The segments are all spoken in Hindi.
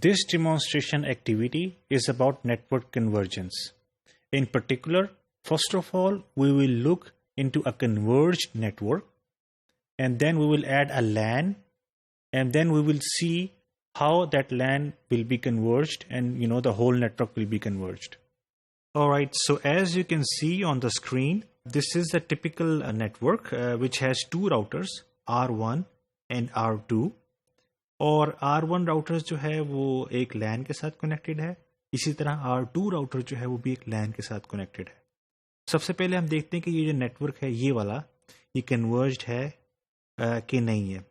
This demonstration activity is about network convergence. In particular, first of all, we will look into a converged network, and then we will add a LAN, and then we will see how that LAN will be converged, and the whole network will be converged. All right, so as you can see on the screen, this is a typical network which has two routers, R1 and R2. और R1 राउटर जो है वो एक LAN के साथ कनेक्टेड है, इसी तरह R2 राउटर जो है वो भी एक LAN के साथ कनेक्टेड है. सबसे पहले हम देखते हैं कि ये जो नेटवर्क है ये वाला ये कन्वर्ज्ड है कि नहीं है.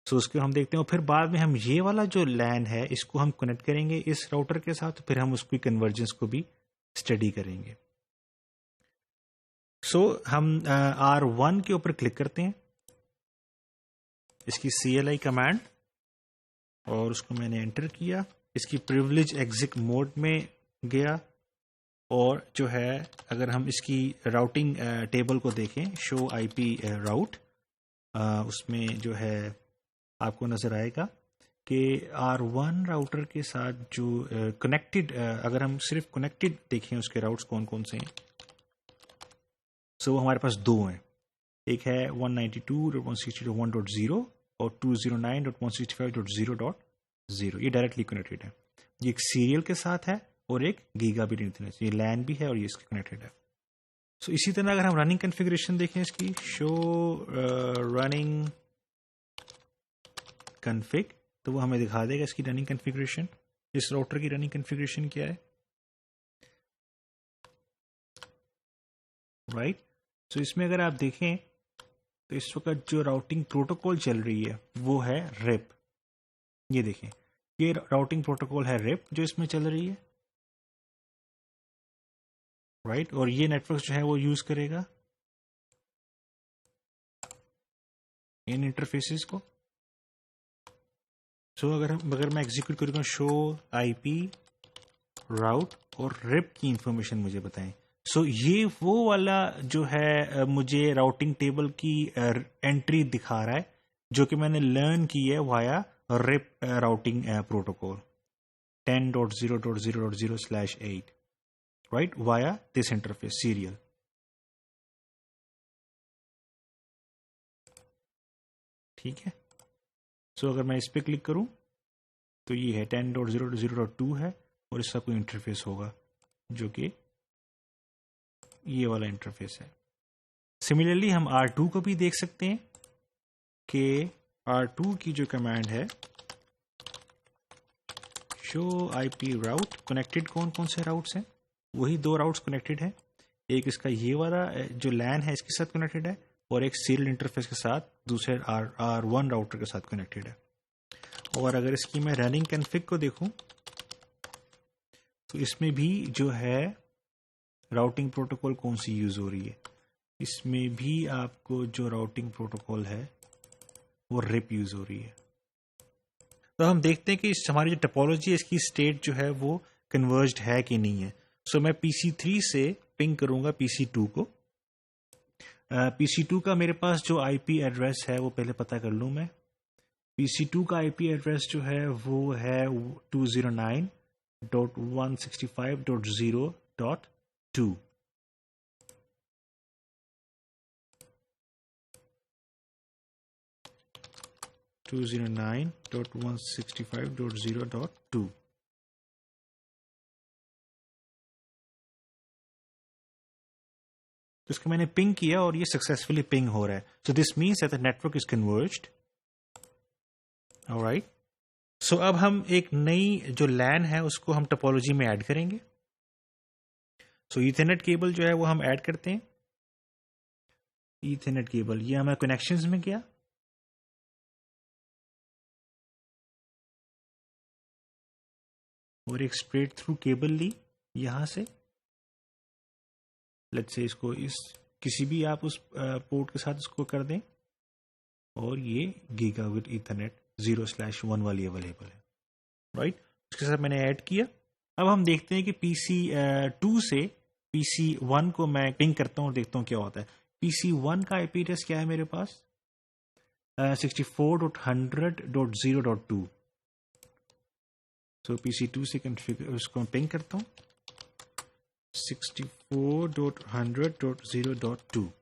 सो उसको हम देखते हैं और फिर बाद में हम ये वाला जो LAN है इसको हम कनेक्ट करेंगे इस राउटर के साथ, फिर हम उसकी कन्वर्जेंस को भी स्टडी करेंगे. सो हम R1 के ऊपर क्लिक करते हैं, इसकी CLI कमांड, और उसको मैंने एंटर किया. इसकी प्रिविलेज एग्जिट मोड में गया और जो है अगर हम इसकी राउटिंग टेबल को देखें, शो IP राउट, उसमें जो है आपको नजर आएगा कि R1 राउटर के साथ जो कनेक्टेड, अगर हम सिर्फ कनेक्टेड देखें उसके राउट्स कौन कौन से हैं, सो हमारे पास दो हैं. एक है 192.168.1.0 और 209.165.0.0. ये डायरेक्टली कनेक्टेड है. ये एक सीरियल के साथ है और एक गीगाबिट इंटरनेट, ये LAN भी है और ये इसके कनेक्टेड है. सो इसी तरह अगर हम रनिंग कॉन्फ़िगरेशन देखें इसकी, शो रनिंग कॉन्फ़िग, तो वो हमें दिखा देगा इसकी रनिंग कॉन्फ़िगरेशन, इस राउटर की रनिंग कॉन्फ़िगरेशन क्या है. राइट. सो इसमें अगर आप देखें तो इस वक्त जो राउटिंग प्रोटोकॉल चल रही है वो है RIP. ये देखें, ये राउटिंग प्रोटोकॉल है RIP जो इसमें चल रही है. राइट. और ये नेटवर्क जो है वो यूज करेगा इन इंटरफेसेस को. सो अगर मैं एग्जीक्यूट करूँगा शो IP राउट और RIP की इंफॉर्मेशन मुझे बताएं. सो ये वो वाला जो है मुझे राउटिंग टेबल की एंट्री दिखा रहा है जो कि मैंने लर्न की है via RIP routing protocol 10.0.0.0/8, right, via this interface serial. ठीक है. सो अगर मैं इस पे क्लिक करूं तो ये है 10.0.0.2 है और इसका कोई इंटरफेस होगा जो कि ये वाला इंटरफेस है. सिमिलरली हम R2 को भी देख सकते हैं कि R2 की जो कमांड है शो IP राउट, कनेक्टेड कौन कौन से राउट्स हैं, वही दो राउट्स कनेक्टेड हैं. एक इसका ये वाला जो LAN है इसके साथ कनेक्टेड है और एक सीरियल इंटरफेस के साथ दूसरे R1 राउटर के साथ कनेक्टेड है. और अगर इसकी मैं रनिंग कॉन्फ़िग को देखूं तो इसमें भी जो है राउटिंग प्रोटोकॉल कौन सी यूज हो रही है, इसमें भी आपको जो राउटिंग प्रोटोकॉल है वो RIP यूज हो रही है. तो हम देखते हैं कि हमारी जो टोपोलॉजी है इसकी स्टेट जो है वो कन्वर्ज्ड है कि नहीं है. सो मैं PC3 से पिंग करूंगा PC2 को. PC2 का मेरे पास जो IP एड्रेस है वो पहले पता कर लूं मैं. PC2 का IP एड्रेस जो है वो है 209.165.0.2. तो इसको मैंने पिंग किया और ये सक्सेसफुली पिंग हो रहा है. So this means that the network is converged. Alright. So अब हम एक नई जो LAN है उसको हम टोपोलॉजी में ऐड करेंगे. सो ईथरनेट केबल जो है वो हम ऐड करते हैं. ईथरनेट केबल ये हमें कनेक्शंस में गया और एक स्ट्रेट थ्रू केबल ली यहां से. लेट्स से इसको इस किसी भी आप उस पोर्ट के साथ इसको कर दें और ये गीगाबिट ईथरनेट 0/1 वाली अवेलेबल है. राइट. उसके साथ मैंने ऐड किया. अब हम देखते हैं कि PC2 से PC1 को मैं पिंग करता हूं और देखता हूं क्या होता है. PC1 का IP एड्रेस क्या है मेरे पास, 64.100.0.2. सो PC2 से कॉन्फ़िगर उसको पिंग करता हूँ 64.100.0.2।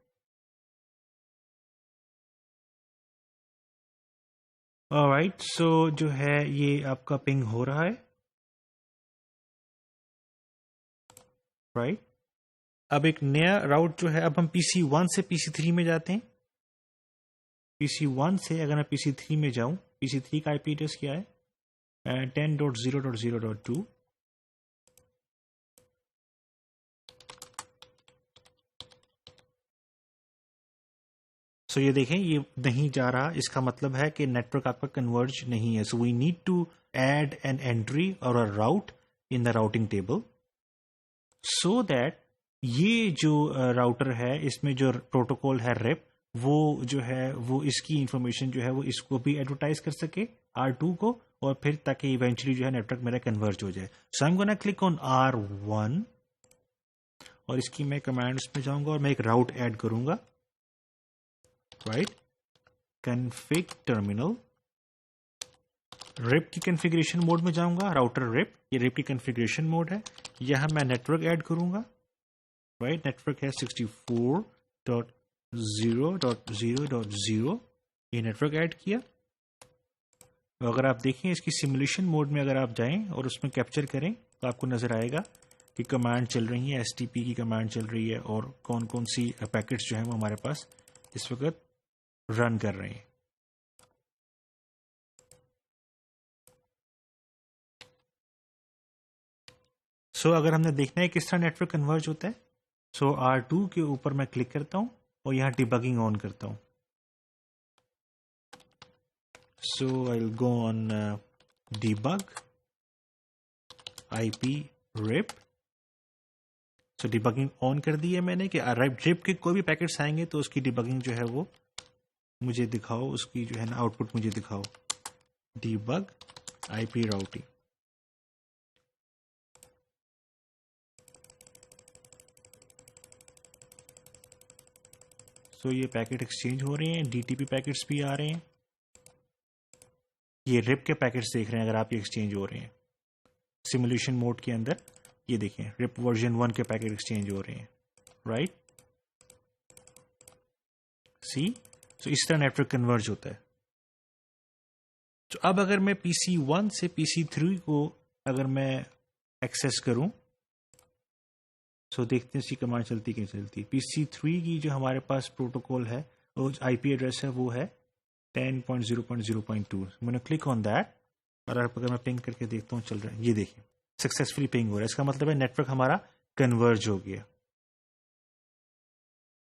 ऑलराइट, सो जो है ये आपका पिंग हो रहा है, राइट। अब एक नया राउट जो है, अब हम PC1 से PC3 में जाते हैं। PC1 से अगर मैं PC3 में जाऊं, PC3 का IP एड्रेस क्या है 10.0.0.2। सो ये देखें ये नहीं जा रहा, इसका मतलब है कि नेटवर्क आपका कन्वर्ज नहीं है। So we need to add an entry और a route in the routing table so that ये जो राउटर है इसमें जो प्रोटोकॉल है रेप, वो जो है वो इसकी इंफॉर्मेशन जो है वो इसको भी एडवर्टाइज कर सके R2 को, और फिर ताकि इवेंचुअली जो है नेटवर्क मेरा कन्वर्ज हो जाए। So I am gonna click on R1 और इसकी मैं कमांड्स में जाऊंगा और मैं एक राउट ऐड करूंगा, राइट। कन्फिग टर्मिनल, रिप की कॉन्फ़िगरेशन मोड में जाऊंगा, राउटर रिप, ये रिप की कॉन्फ़िगरेशन मोड है। यहां मैं नेटवर्क ऐड करूंगा, राइट। नेटवर्क है 64.0.0.0, ये नेटवर्क ऐड किया। तो अगर आप देखें इसकी सिमुलेशन मोड में अगर आप जाएं और उसमें कैप्चर करें तो आपको नजर आएगा कि कमांड चल रही है, STP की कमांड चल रही है और कौन कौन सी पैकेट्स जो है वो हमारे पास इस वक्त रन कर रहे हैं। सो अगर हमने देखना है किस तरह नेटवर्क कन्वर्ज होता है, सो R2 के ऊपर मैं क्लिक करता हूं और यहां डिबगिंग ऑन करता हूं। So I will go on debug IP rip। So debugging on कर दी है मैंने कि रिप के कोई भी पैकेट्स आएंगे तो उसकी डिबगिंग जो है वो मुझे दिखाओ, उसकी जो है ना आउटपुट मुझे दिखाओ, debug IP routing। सो ये पैकेट एक्सचेंज हो रहे हैं, DTP पैकेट्स भी आ रहे हैं, ये रिप के पैकेट्स देख रहे हैं अगर आप ये एक्सचेंज हो रहे हैं सिमुलेशन मोड के अंदर। ये देखें रिप वर्जन 1 के पैकेट एक्सचेंज हो रहे हैं, राइट। सी, तो इस तरह नेटवर्क कन्वर्ज होता है। तो अब अगर मैं PC1 से PC3 को अगर मैं एक्सेस करूं, सो देखते हैं इसकी कमांड चलती कि चलती। PC3 की जो हमारे पास प्रोटोकॉल है वो IP एड्रेस है वो है 10.0.0.2। मैंने क्लिक ऑन दैट और अगर मैं पिंग करके देखता हूँ चल रहा है, ये देखिए सक्सेसफुली पिंग हो रहा है। इसका मतलब है नेटवर्क हमारा कन्वर्ज हो गया।